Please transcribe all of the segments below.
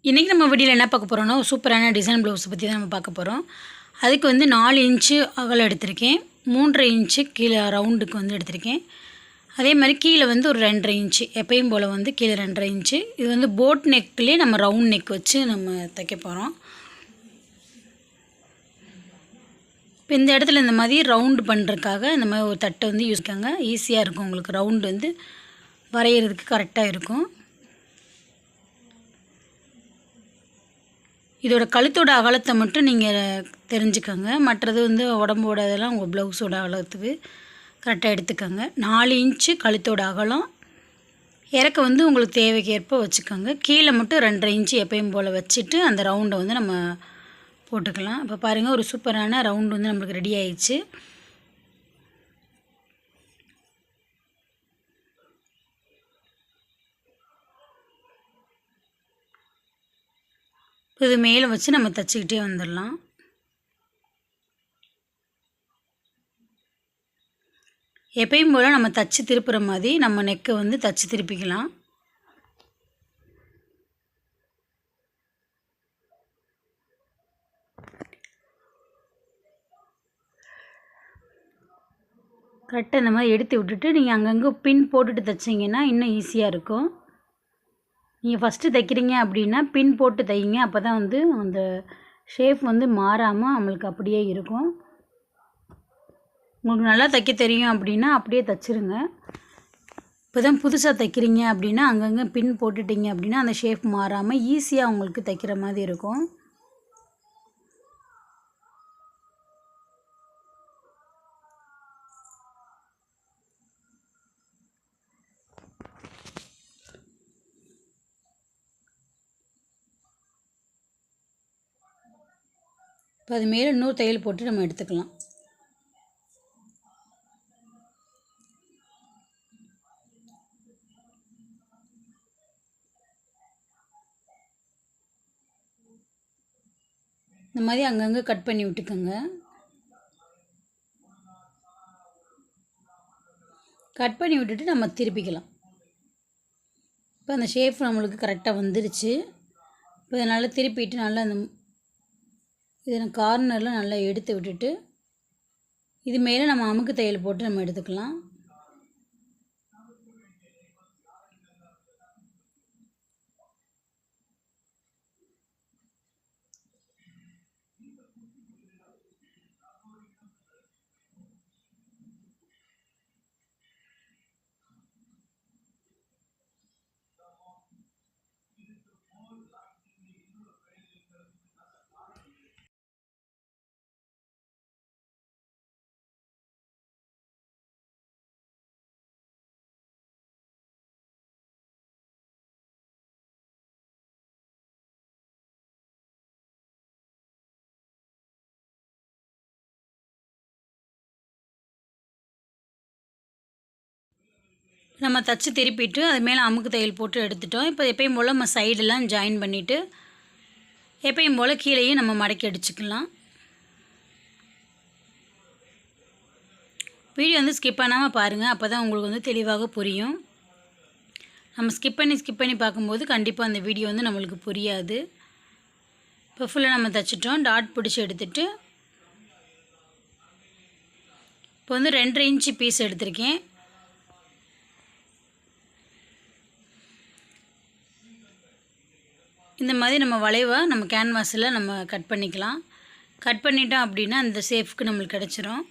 இன்றைக்கி நம்ம வீடியோவில் என்ன பார்க்க போகிறோம்னா சூப்பரான டிசைன் ப்ளவுஸ் பற்றி தான் நம்ம பார்க்க போகிறோம். அதுக்கு வந்து 4 இன்ச்சு அகலம் எடுத்திருக்கேன், 3.5 இன்ச்சு கீழே ரவுண்டுக்கு வந்து எடுத்திருக்கேன். அதே மாதிரி கீழே வந்து ஒரு 2.5 இன்ச்சு, எப்பயும் போல் வந்து கீழே 2.5 இன்ச்சு. இது வந்து போட் நெக்லேயே நம்ம ரவுண்ட் நெக் வச்சு நம்ம தைக்க போகிறோம். இப்போ இந்த இடத்துல இந்த மாதிரி ரவுண்டு பண்ணுறதுக்காக இந்த மாதிரி ஒரு தட்டை வந்து யூஸ் பண்ணிக்காங்க. ஈஸியாக இருக்கும் உங்களுக்கு, ரவுண்டு வந்து வரைகிறதுக்கு கரெக்டாக இருக்கும். இதோட கழுத்தோட அகலத்தை மட்டும் நீங்கள் தெரிஞ்சுக்கோங்க, மற்றது வந்து உடம்போட இதெல்லாம் உங்கள் ப்ளவுஸோட அகலத்துக்கு கரெக்டாக எடுத்துக்கோங்க. 4 இன்ச்சு கழுத்தோட அகலம், இறக்க வந்து உங்களுக்கு தேவைக்கேற்ப வச்சுக்கோங்க. கீழே மட்டும் 2.5 இன்ச்சு எப்பயும் போல் வச்சுட்டு அந்த ரவுண்டை வந்து நம்ம போட்டுக்கலாம். இப்போ பாருங்கள், ஒரு சூப்பரான ரவுண்டு வந்து நம்மளுக்கு ரெடி ஆயிடுச்சு. இது மேலே வச்சு நம்ம தைச்சிக்கிட்டே வந்துடலாம். எப்பயும் போல் நம்ம தைச்சி திருப்புற மாதிரி நம்ம நெக்கை வந்து தைச்சி திருப்பிக்கலாம். கரெக்டாக இந்த மாதிரி எடுத்து விட்டுட்டு நீங்கள் அங்கங்கே பின் போட்டுட்டு தைச்சிங்கன்னா இன்னும் ஈஸியாக இருக்கும். நீங்கள் ஃபஸ்ட்டு தைக்கிறீங்க அப்படின்னா பின் போட்டு தைங்க, அப்போ தான் வந்து அந்த ஷேப் வந்து மாறாமல் நம்மளுக்கு அப்படியே இருக்கும். உங்களுக்கு நல்லா தைக்க தெரியும் அப்படின்னா அப்படியே தைச்சிருங்க. இப்போ தான் புதுசாக தைக்கிறீங்க அப்படின்னா அங்கங்கே பின் போட்டுட்டிங்க அப்படின்னா அந்த ஷேப் மாறாமல் ஈஸியாக உங்களுக்கு தைக்கிற மாதிரி இருக்கும். இப்போ அது மேலே இன்னொரு தையல் போட்டு நம்ம எடுத்துக்கலாம். இந்த மாதிரி அங்கங்கே கட் பண்ணி விட்டுக்கோங்க. கட் பண்ணி விட்டுட்டு நம்ம திருப்பிக்கலாம். இப்போ அந்த ஷேப் நம்மளுக்கு கரெக்டாக வந்துருச்சு. இப்போ இதனால் திருப்பிட்டு நல்லா அந்த இதில் கார்னரில் நல்லா எடுத்து விட்டுட்டு இது மேலே நம்ம அமுக்கு தையல் போட்டு நம்ம எடுத்துக்கலாம். நம்ம தச்சு திருப்பிட்டு அது மேலே அமுக்கு தையல் போட்டு எடுத்துட்டோம். இப்போ எப்பயும் போல் நம்ம சைடெல்லாம் ஜாயின் பண்ணிவிட்டு எப்பயும் போல் கீழேயும் நம்ம மடக்கி அடிச்சுக்கலாம். வீடியோ வந்து ஸ்கிப் பண்ணாமல் பாருங்கள், அப்போ தான் உங்களுக்கு வந்து தெளிவாக புரியும். நம்ம ஸ்கிப் பண்ணி பார்க்கும்போது கண்டிப்பாக அந்த வீடியோ வந்து நம்மளுக்கு புரியாது. இப்போ ஃபுல்லாக நம்ம தைச்சிட்டோம். டாட் பிடிச்சி எடுத்துகிட்டு இப்போ வந்து 2.5 இன்ச்சு பீஸ் எடுத்திருக்கேன். இந்த மாதிரி நம்ம வளைவாக நம்ம கேன்வாஸில் நம்ம கட் பண்ணிக்கலாம். கட் பண்ணிட்டோம் அப்படின்னா அந்த ஷேஃப்க்கு நம்மளுக்கு கிடச்சிரும்.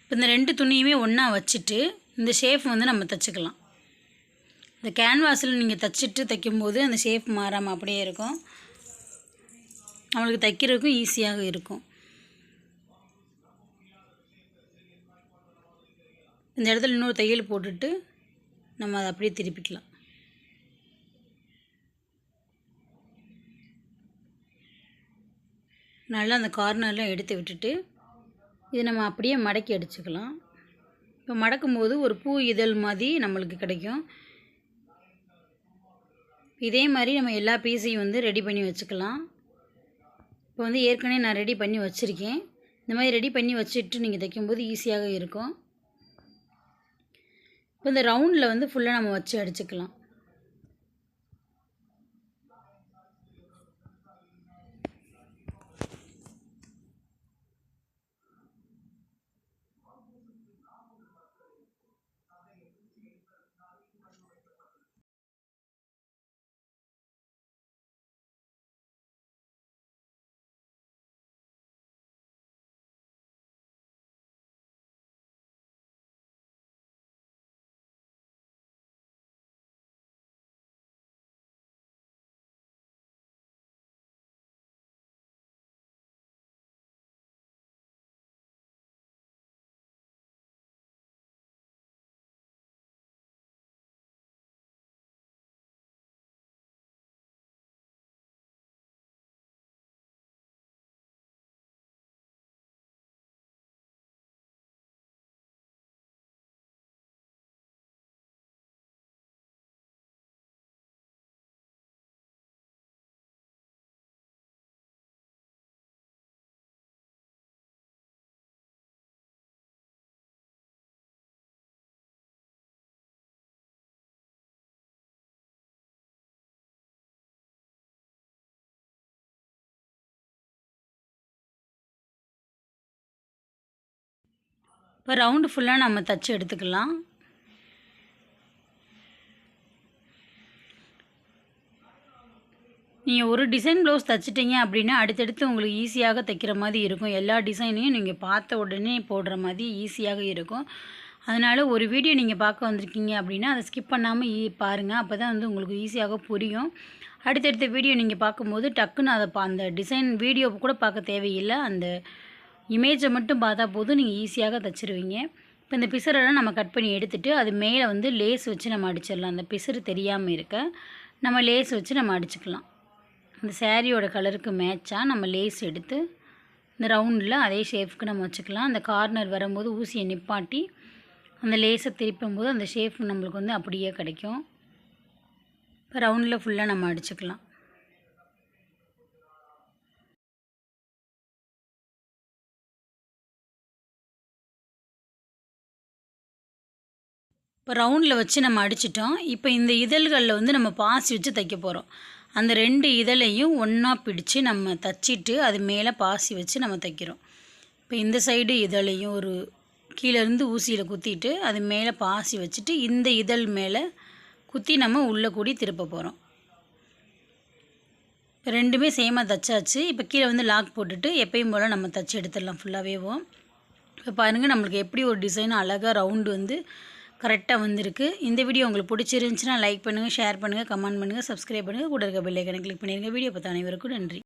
இப்போ இந்த 2 துணியுமே ஒன்றா வச்சுட்டு இந்த ஷேஃப் வந்து நம்ம தைச்சிக்கலாம். இந்த கேன்வாஸில் நீங்கள் தைக்கும்போது அந்த ஷேப் மாறாமல் அப்படியே இருக்கும், நம்மளுக்கு தைக்கிறதுக்கும் ஈஸியாக இருக்கும். இந்த இடத்துல இன்னொரு தையல் போட்டுட்டு நம்ம அதை அப்படியே திருப்பிக்கலாம். நல்லா அந்த கார்னர்லாம் எடுத்து விட்டுட்டு இதை நம்ம அப்படியே மடக்கி அடிச்சுக்கலாம். இப்போ மடக்கும்போது ஒரு பூ இதழ் மாதிரி நம்மளுக்கு கிடைக்கும். இதே மாதிரி நம்ம எல்லா பீஸையும் வந்து ரெடி பண்ணி வச்சுக்கலாம். இப்போ வந்து ஏற்கனவே நான் ரெடி பண்ணி வச்சுருக்கேன். இந்த மாதிரி ரெடி பண்ணி வச்சுட்டு நீங்கள் தைக்கும்போது ஈஸியாக இருக்கும். இப்போ இந்த ரவுண்டில் வந்து ஃபுல்லாக நம்ம வச்சு அடிச்சுக்கலாம். இப்போ ரவுண்டு ஃபுல்லாக நம்ம தச்சு எடுத்துக்கலாம். நீங்கள் ஒரு டிசைன் ப்ளவுஸ் தைச்சிட்டிங்க அப்படின்னா அடுத்தடுத்து உங்களுக்கு ஈஸியாக தைக்கிற மாதிரி இருக்கும். எல்லா டிசைனையும் நீங்கள் பார்த்த உடனே போடுற மாதிரி ஈஸியாக இருக்கும். அதனால் ஒரு வீடியோ நீங்கள் பார்க்க வந்திருக்கீங்க அப்படின்னா அதை ஸ்கிப் பண்ணாமல் பாருங்கள். அப்போ தான் வந்து உங்களுக்கு ஈஸியாக புரியும். அடுத்தடுத்த வீடியோ நீங்கள் பார்க்கும்போது டக்குன்னு அதை அந்த டிசைன் வீடியோ கூட பார்க்க தேவையில்லை. அந்த இமேஜை மட்டும் பார்த்தா போதும், நீங்கள் ஈஸியாக தைச்சிருவீங்க. இப்போ இந்த பிசரெல்லாம் நம்ம கட் பண்ணி எடுத்துகிட்டு அது மேலே வந்து லேஸ் வச்சு நம்ம அடிச்சிடலாம். அந்த பிசறு தெரியாமல் இருக்க நம்ம லேஸ் வச்சு நம்ம அடிச்சுக்கலாம். அந்த சாரியோட கலருக்கு மேட்சாக நம்ம லேஸ் எடுத்து இந்த ரவுண்டில் அதே ஷேஃப்க்கு நம்ம வச்சுக்கலாம். அந்த கார்னர் வரும்போது ஊசியை நிப்பாட்டி அந்த லேஸை திருப்பும்போது அந்த ஷேப் நம்மளுக்கு வந்து அப்படியே கிடைக்கும். இப்போ ரவுண்டில் ஃபுல்லாக நம்ம அடிச்சுக்கலாம். இப்போ ரவுண்டில் வச்சு நம்ம அடிச்சிட்டோம். இப்போ இந்த இதழ்களில் வந்து நம்ம பாசி வச்சு தைக்க போகிறோம். அந்த 2 இதழையும் ஒன்றா பிடிச்சு நம்ம தச்சிட்டு அது மேலே பாசி வச்சு நம்ம தைக்கிறோம். இப்போ இந்த சைடு இதழையும் ஒரு கீழேருந்து ஊசியில் குத்திட்டு அது மேலே பாசி வச்சுட்டு இந்த இதழ் மேலே குத்தி நம்ம உள்ளே கூடி திருப்ப போகிறோம். இப்போ 2மே சேமாக தைச்சாச்சு. இப்போ கீழே வந்து லாக் போட்டுட்டு எப்பயும் போல் நம்ம தைச்சி எடுத்துடலாம் ஃபுல்லாகவேவும். இப்போ பாருங்கள் நம்மளுக்கு எப்படி ஒரு டிசைன் அழகாக ரவுண்டு வந்து கரெக்டாக வந்திருக்கு. இந்த வீடியோ உங்களுக்கு பிடிச்சிருந்துச்சுன்னா லைக் பண்ணுங்கள், ஷேர் பண்ணுங்கள், கமெண்ட் பண்ணுங்கள், சப்ஸ்கிரைப் பண்ணுங்கள், கூட இருக்க பெல் ஐகானை கிளிக் பண்ணிடுங்க. வீடியோ பார்த்த அனைவருக்கும் நன்றி.